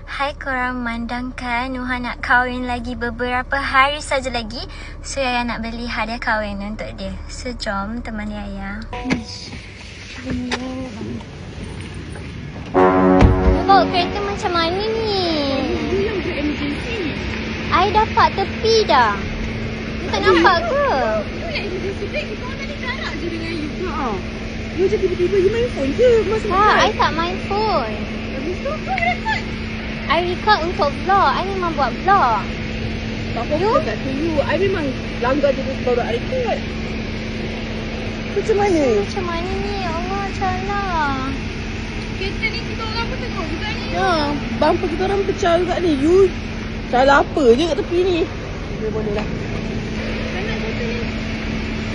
Hai korang, memandangkan Nuha nak kahwin lagi beberapa hari saja lagi. So Yaya nak beli hadiah kahwin untuk dia. So jom temani Yaya. Bawa kereta macam mana ni? I dapat tepi dah. Tak nampak ke? You je tiba-tiba you main phone ke? I tak main phone. Habis tu kau record. I record untuk vlog. I memang buat vlog. Tak apa-apa kat you. I memang langgar je baru I record. Macam mana? Macam mana ni? Allah, macam mana? Kereta ni kita orang pun tengok juga ni. Ya, bumper kita orang pecah juga ni. You salah apa je kat tepi ni? Boleh lah.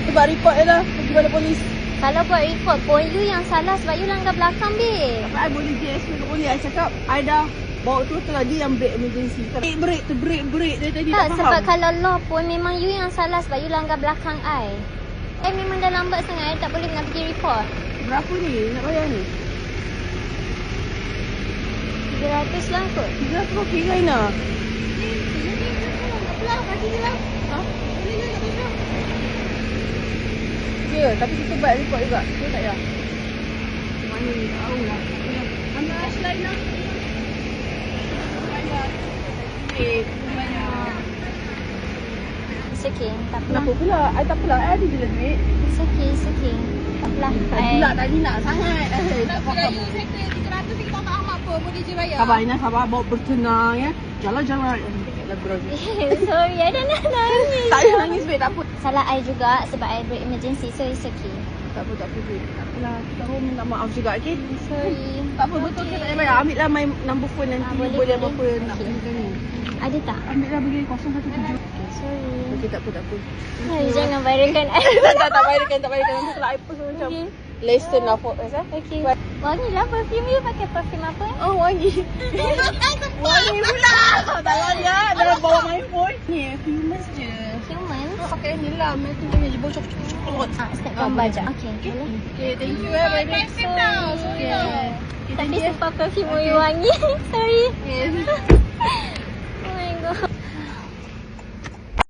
Kita buat report je lah. Pergi balik polis. Kalau buat report pun you yang salah sebab you langgar belakang, babe. I boleh GSP ke boleh. I cakap I dah bawa tu lah dia yang break emergency. Break dari tadi tak faham. Sebab kalau law pun memang you yang salah sebab you langgar belakang I. I memang dah lambat sangat. I tak boleh nak pergi report. Berapa ni nak bayar ni? 300 lah kot. 300 okey ke Aina? Ya, tapi kita buat report juga. Betul tak ya? Mana ni? Tahu lah. Ambil Ashline lah. It's okay. Tak apa. Kenapa pula? I tak apalah. I ada je lah duit. It's okay. Tak apalah. Pula tadi nak sangat. Tak faham. You settle 300 kita tak amat apa. Boleh je bayar. Sabar Aina, sabar. Bawa bertenang ya. Jalan-jalan. Lagu Sorry, I dah nak nangis. Tak payah nangis babe, tak apa. Salah I juga sebab I break emergency. So it's okay. Tak apa babe. Tak apalah. Kita orang minta maaf juga, okey? Sorry. Tak apa, betul ke tak payah bayar. Ambil lah my number phone nanti. Boleh apa-apa nak Okay. belikan ni. Ada tak? Ambil lah bagi 017. Okay, sorry. Okey, tak apa. Hai, jangan viralkan I. tak bayarkan. Nanti kalau I post macam lesson lah for us. Okay. Wangi lah perfume you. Pakai perfume apa? Oh, wangi. Wangi pula. Tak wangi lah. Dah bawa my phone. Ni, humans je. Human? Pakai ni lah. Mereka punya je bocor cokot. Snap gambar je. Okay, boleh. Okay, thank you eh. Bye. Sorry. Okay, Tapi sebab perfume you wangi. Sorry. Yes. Oh my god.